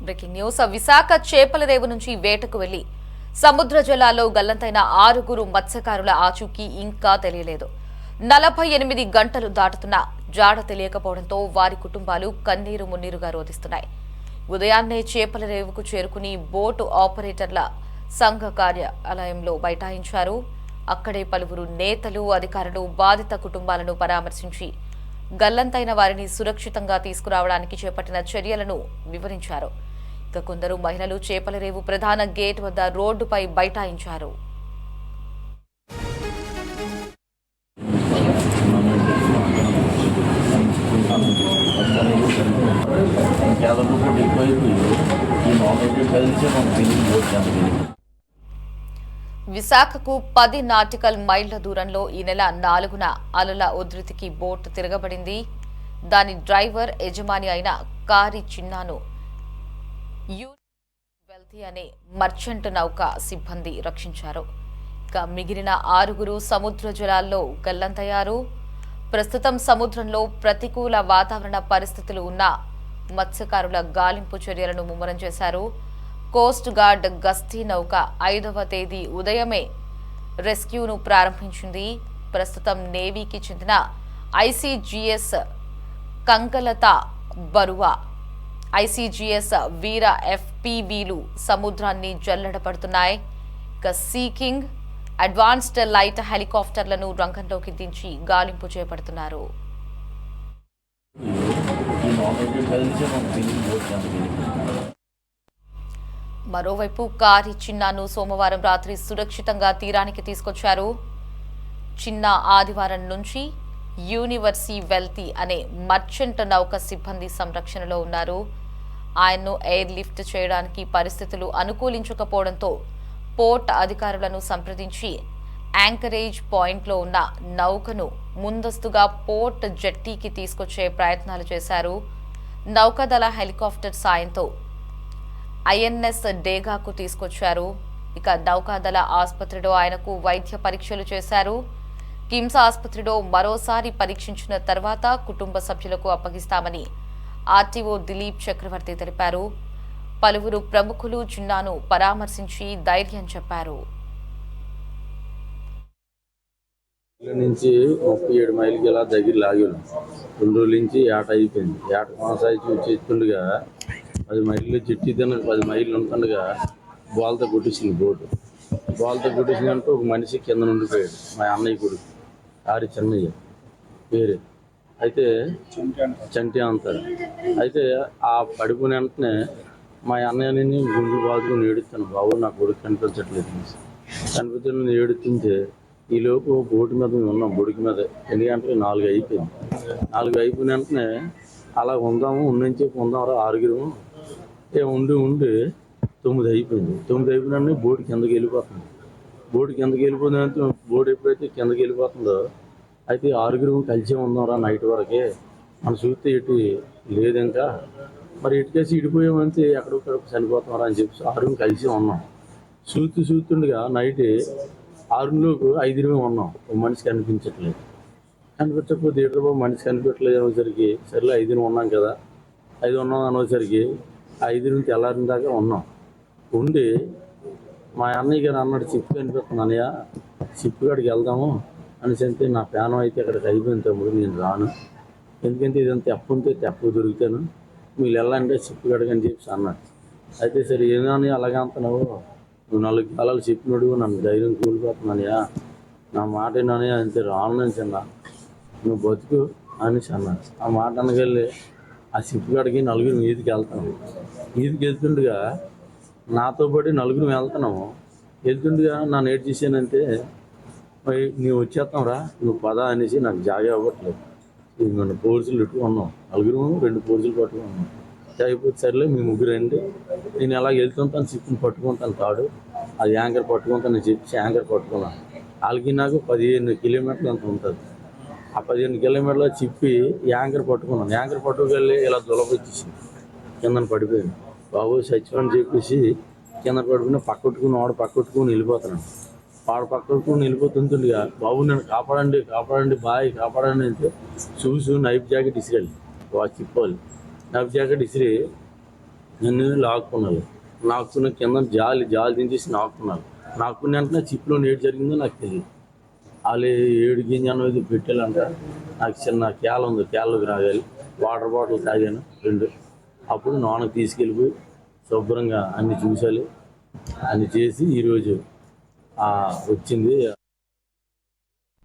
Breaking news. Visakha చేపల రేవు నుంచి వేటకు వెళ్లి సముద్ర జలాల్లో గల్లంతైన 6 మత్స్యకారుల ఆచూకీ ఇంకా తెలియలేదు. 48 గంటలు దాటుతున్నా జాడ తెలియకపోవడంతో వారి కుటుంబాలు కన్నీరు మున్నీరుగా రోధిస్తున్నాయి. ఉదయాన్నే చేపల రేవుకు చేరుకుని బోటు ఆపరేటర్ల సంఘ కార్యాలయంలో బైఠాయించారు. అక్కడే పలువురు నేతలు, అధికారులు బాధిత కుటుంబాలను పరామర్శించి గల్లంతైన వారిని సురక్షితంగా తీసుకురావడానికి చేపట్టిన చర్యలను వివరించారు. ఇక కొందరు మహిళలు చేపల రేవు ప్రధాన గేట్ వద్ద రోడ్డుపై బైఠాయించారు. విశాఖకు 10 నాటికల్ మైళ్ల దూరంలో ఈ నెల 4న అలల ఉధృతికి బోటు తిరగబడింది. దాని డ్రైవర్, యజమాని అయిన కారి చిన్నాను వెల్తీ అనే మర్చెంట్ నౌక సిబ్బంది రక్షించారు. ఇక మిగిలిన 6 సముద్ర జలాల్లో గల్లంతయ్యారు. ప్రస్తుతం సముద్రంలో ప్రతికూల వాతావరణ పరిస్థితులు ఉన్న మత్స్యకారుల గాలింపు చర్యలను ముమ్మరం చేశారు. కోస్ట్ గార్డ్ గస్తీ నౌక 5వ తేదీ ఉదయమే రెస్క్యూను ప్రారంభించింది. ప్రస్తుతం నేవీకి చెందిన ఐసీజీఎస్ కంకలత బరువా, ఐసీజీఎస్ వీర ఎఫ్పీవీలు సముద్రాన్ని జల్లెడపడుతున్నాయి. ఇక సీకింగ్ అడ్వాన్స్డ్ లైట్ హెలికాప్టర్లను రంగంలోకి దించి గాలింపు చేపడుతున్నారు. మరోవైపు కారి చిన్నాను సోమవారం రాత్రి సురక్షితంగా తీరానికి తీసుకొచ్చారు. చిన్న ఆదివారం నుంచి యూనివర్సీ వెల్తీ అనే మర్చెంట్ నౌక సిబ్బంది సంరక్షణలో ఉన్నారు. ఆయన్ను ఎయిర్ లిఫ్ట్ చేయడానికి పరిస్థితులు అనుకూలించకపోవడంతో పోర్ట్ అధికారులను సంప్రదించి యాంకరేజ్ పాయింట్లో ఉన్న నౌకను ముందస్తుగా పోర్ట్ జెట్టీకి తీసుకొచ్చే ప్రయత్నాలు చేశారు. నౌకాదళ హెలికాప్టర్ సాయంతో ఐఎన్ఎస్ డేగాకు తీసుకొచ్చారు. ఇక నౌకాదళ ఆసుపత్రిలో ఆయనకు వైద్య పరీక్షలు చేశారు. కిమ్స్ ఆసుపత్రిలో మరోసారి పరీక్షించిన తర్వాత కుటుంబ సభ్యులకు అప్పగిస్తామని ఆర్టీఓ దిలీప్ చక్రవర్తి తెలిపారు. పలువురు ప్రముఖులు చిన్నాను పరామర్శించి ధైర్యం చెప్పారు. నుంచి 37 మైళ్ళకి ఇలా దగ్గర లాగాను. 2 రోజుల నుంచి ఏట అయిపోయింది. ఏట కొనసాగి వచ్చేస్తుండగా 10 మైళ్ళు చెట్టు తిన్న 10 మైళ్ళు ఉంటుండగా బాల్తో కొట్టేసింది బోటు. బాల్తో కొట్టేసిందంటే ఒక మనిషి కింద ఉండిపోయాడు. మా అన్నయ్య కొడుకు ఆరి చిన్నయ్య వేరే అయితే చంటి అంటారు. అయితే ఆ పడిపోయిన వెంటనే మా అన్నయ్యని గుండు బాదుకుని ఏడుస్తాను, బాబు నా కొడుకు కనిపించట్లేదు కనిపించడం ఏడుతుంటే ఈలోపు బోటు మీద మేము ఉన్నాం. బొడికి మీద 8 గంటలకు 4 అయిపోయింది. 4 అయిపోయిన వెంటనే అలా ఉందాము ఉన్నంచి ఉందాం 6 ఉండి 9 అయిపోయింది. 9 అయిపోయిన బోటు కిందకి వెళ్ళిపోతుంది. బోటు కిందకి వెళ్ళిపోయిందంటే బోటు ఎప్పుడైతే కిందకి వెళ్ళిపోతుందో అయితే 6 కలిసే ఉందాంరా నైట్ వరకే మన చూస్తే ఇటు లేదు, ఇంకా మరి ఇటుకేసి ఇడిపోయామంటే ఎక్కడొక్కడ చనిపోతున్నారా అని చెప్పి 6 కలిసే ఉన్నాం. చూస్తుండగా నైట్ 6లోకి 5 ఉన్నాం. ఒక మనిషి కనిపించట్లేదు. కనిపించకపోతే ఏటో మనిషి కనిపించట్లేదు అనేసరికి సరేలే 5 ఉన్నాం కదా, 5 ఉన్నాం అనేసరికి 5 నుంచి తెల్లారిన దాకా ఉన్నాం. ఉండి మా అన్నయ్య గారు అన్నాడు, చిప్పు కనిపిస్తుంది అన్నయ్య, చిప్పు కాడికి వెళ్దాము అనేసి అంటే నా ప్యానం అయితే అక్కడికి అయిపోయింది తమ్ముడు, నేను రాను, ఎందుకంటే ఇదంతా తెప్పు ఉంటే తెప్పు దొరుకుతాను, మీరు వెళ్ళంటే చిప్పు కాడికి అని చెప్పి అన్నాడు. అయితే సరే ఏమని అలాగే అంటున్నావు, నువ్వు 4 కాలాలు చెప్పినాడు, నన్ను ధైర్యం కూలిపోతున్నానయ్యా, నా మాట ఏనానే అంతే రాను అని అన్నా, నువ్వు బతుకు అనేసి అన్నాడు. ఆ మాట అనగలి ఆ చిప్పు కాడికి 4 మీదికి వెళ్తాను. మీదికి వెళ్తుండగా నాతో పాటు 4 వెళ్తున్నాము. వెళ్తుండగా నన్ను ఏడ్ చేశానంటే మరి నువ్వు వచ్చేస్తాం రా, నువ్వు పద అనేసి నాకు జాగా అవ్వట్లేదు. మన పోర్సులు పెట్టుకున్నాం, 4 2 పోర్సులు పట్టుకున్నాం. అయిపోతే సరేలే మీ 3 రండి, నేను ఎలా వెళ్తుంటాను చిప్పుని పట్టుకుంటాను తాడు, అది యాంకర్ పట్టుకుంటాను చెప్పి యాంకర్ పట్టుకున్నాను. వాళ్ళకి నాకు 15 కిలోమీటర్లు అంత ఉంటుంది. ఆ 15 కిలోమీటర్లు చిప్పి యాంకర్ పట్టుకున్నాను. యాంకర్ పట్టుకెళ్ళి ఇలా దులపొచ్చేసి కిందన పడిపోయాను. బాబు చచ్చిపోని చెప్పేసి కింద పడుకుని పక్కట్టుకుని వెళ్ళిపోతున్నాను. వాడు పక్కట్టుకుని వెళ్ళిపోతుంటుండగా బాబు నన్ను కాపాడండి బాయ్ కాపాడండి అంటే చూసి నైఫ్ జాకెట్ ఇసిరాలి, చిప్పాలి. నైఫ్ జాకెట్ ఇసిరి నన్ను లాక్కున్నారు. నాకున్న కింద జాలి దించేసి నాకున్నారు. నాకున్న వెంటనే చిప్లో ఏడు జరిగిందో నాకు తెలియదు. వాళ్ళు 7 గింజలు అనేది పెట్టాలంట. నాకు చిన్న కేల ఉంది, కేలలోకి రాగాలి. వాటర్ బాటిల్ తాగాను 2. అప్పుడు నాన్నకు తీసుకెళ్ళిపోయి శుభ్రంగా అన్ని చూసాలి, అన్ని చేసి ఈరోజు వచ్చింది.